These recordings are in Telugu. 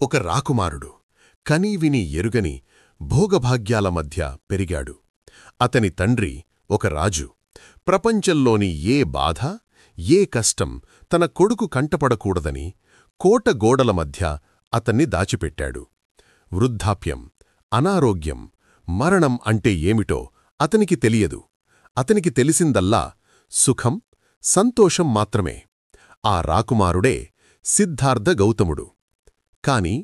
ఒక రాకుమారుడు కనీవిని ఎరుగని భోగభాగ్యాల మధ్య పెరిగాడు. అతని తండ్రి ఒక రాజు. ప్రపంచంలోని ఏ బాధ, ఏ కష్టం తన కొడుకు కంటపడకూడదని కోట గోడల మధ్య అతన్ని దాచిపెట్టాడు. వృద్ధాప్యం, అనారోగ్యం, మరణం అంటే ఏమిటో అతనికి తెలియదు. అతనికి తెలిసిందల్లా సుఖం, సంతోషం మాత్రమే. ఆ రాకుమారుడే సిద్ధార్థ గౌతముడు. కాని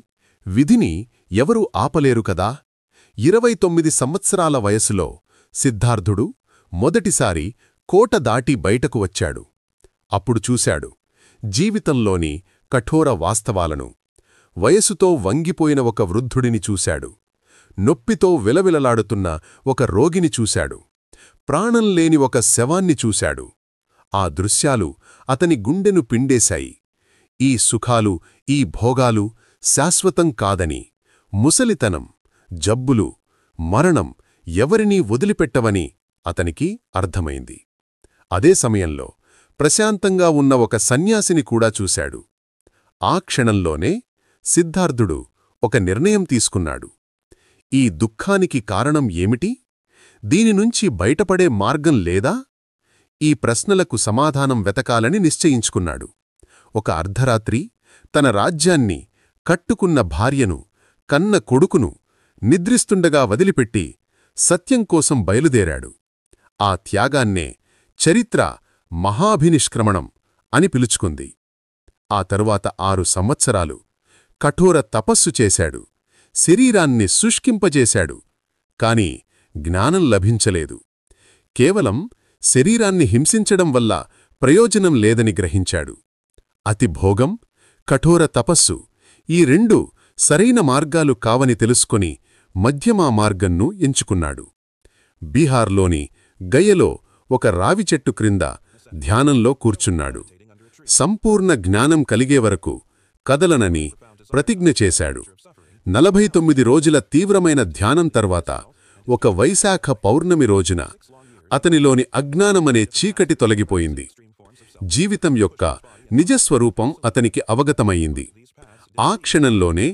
విధిని ఎవరూ ఆపలేరు కదా. 29 సంవత్సరాల వయసులో సిద్ధార్థుడు మొదటిసారి కోట దాటి బయటకు వచ్చాడు. అప్పుడు చూశాడు జీవితంలోని కఠోర వాస్తవాలను. వయసుతో వంగిపోయిన ఒక వృద్ధుడిని చూశాడు. నొప్పితో విలవిలలాడుతున్న ఒక రోగిని చూశాడు. ప్రాణం లేని ఒక శవాన్ని చూశాడు. ఆ దృశ్యాలు అతని గుండెను పిండేశాయి. ఈ సుఖాలు, ఈ భోగాలు శాశ్వతం కాదని, ముసలితనం, జబ్బులు, మరణం ఎవరినీ వదిలిపెట్టవని అతనికి అర్థమైంది. అదే సమయంలో ప్రశాంతంగా ఉన్న ఒక సన్యాసిని కూడా చూశాడు. ఆ క్షణంలోనే సిద్ధార్థుడు ఒక నిర్ణయం తీసుకున్నాడు. ఈ దుఃఖానికి కారణం ఏమిటి? దీనినుంచి బయటపడే మార్గం లేదా? ఈ ప్రశ్నలకు సమాధానం వెతకాలని నిశ్చయించుకున్నాడు. ఒక అర్ధరాత్రి తన రాజ్యాన్ని, కట్టుకున్న భార్యను, కన్న కొడుకును నిద్రిస్తుండగా వదిలిపెట్టి సత్యం కోసం బయలుదేరాడు. ఆ త్యాగాన్నే చరిత్ర మహాభినిష్క్రమణం అని పిలుచుకుంది. ఆ తరువాత 6 సంవత్సరాలు కఠోర తపస్సు చేశాడు. శరీరాన్ని శుష్కింపజేశాడు. కాని జ్ఞానం లభించలేదు. కేవలం శరీరాన్ని హింసించడం వల్ల ప్రయోజనం లేదని గ్రహించాడు. అతి భోగం, కఠోర తపస్సు ఈ రెండూ సరైన మార్గాలు కావని తెలుసుకొని మధ్యమా మార్గంను ఎంచుకున్నాడు. బీహార్లోని గయలో ఒక రావిచెట్టు క్రింద ధ్యానంలో కూర్చున్నాడు. సంపూర్ణ జ్ఞానం కలిగే వరకు కదలనని ప్రతిజ్ఞ చేశాడు. 49 రోజుల తీవ్రమైన ధ్యానం తర్వాత ఒక వైశాఖ పౌర్ణమి రోజున అతనిలోని అజ్ఞానమనే చీకటి తొలగిపోయింది. జీవితం యొక్క నిజస్వరూపం అతనికి అవగతమయ్యింది. ఆ క్షణంలోనే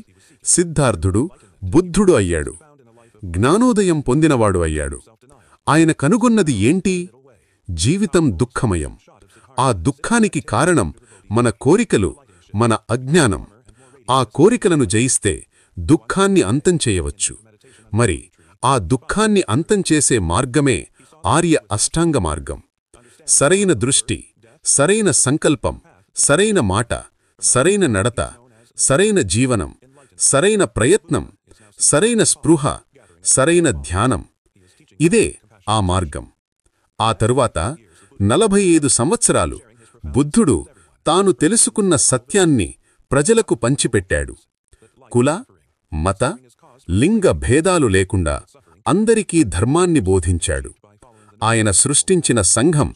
సిద్ధార్థుడు బుద్ధుడు అయ్యాడు. జ్ఞానోదయం పొందినవాడు అయ్యాడు. ఆయన కనుగొన్నది ఏంటి? జీవితం దుఃఖమయం. ఆ దుఃఖానికి కారణం మన కోరికలు, మన అజ్ఞానం. ఆ కోరికలను జయిస్తే దుఃఖాన్ని అంతం చేయవచ్చు. మరి ఆ దుఃఖాన్ని అంతం చేసే మార్గమే ఆర్య అష్టాంగ మార్గం. సరైన దృష్టి, సరైన సంకల్పం, సరైన మాట, సరైన నడత, సరైన జీవనం, సరైన ప్రయత్నం, సరైన స్పృహ, సరైన ధ్యానం ఇదే ఆ మార్గం. ఆ తరువాత 45 సంవత్సరాలు బుద్ధుడు తాను తెలుసుకున్న సత్యాన్ని ప్రజలకు పంచిపెట్టాడు. కుల, మత, లింగ భేదాలు లేకుండా అందరికీ ధర్మాన్ని బోధించాడు. ఆయన సృష్టించిన సంఘం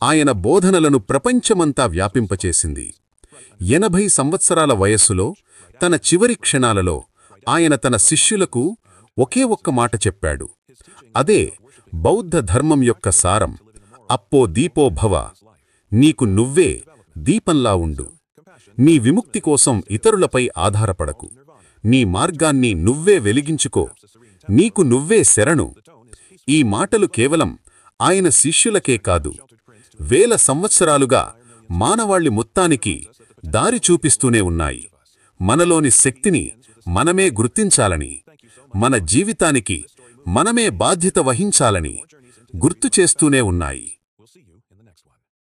ఆయన బోధనలను ప్రపంచమంతా వ్యాపింపచేసింది. 80 సంవత్సరాల వయస్సులో తన చివరి క్షణాలలో ఆయన తన శిష్యులకు ఒకే ఒక్క మాట చెప్పాడు. అదే బౌద్ధ ధర్మం యొక్క సారం. అప్పో దీపో భవ. నీకు నువ్వే దీపంలా ఉండు. నీ విముక్తి కోసం ఇతరులపై ఆధారపడకు. నీ మార్గాన్ని నువ్వే వెలిగించుకో. నీకు నువ్వే శరణు. ఈ మాటలు కేవలం ఆయన శిష్యులకే కాదు, వేల సంవత్సరాలుగా మానవాళి మొత్తానికి దారి చూపిస్తూనే ఉన్నాయి. మనలోని శక్తిని మనమే గుర్తించాలని, మన జీవితానికి మనమే బాధ్యత వహించాలని గుర్తు చేస్తూనే ఉన్నాయి.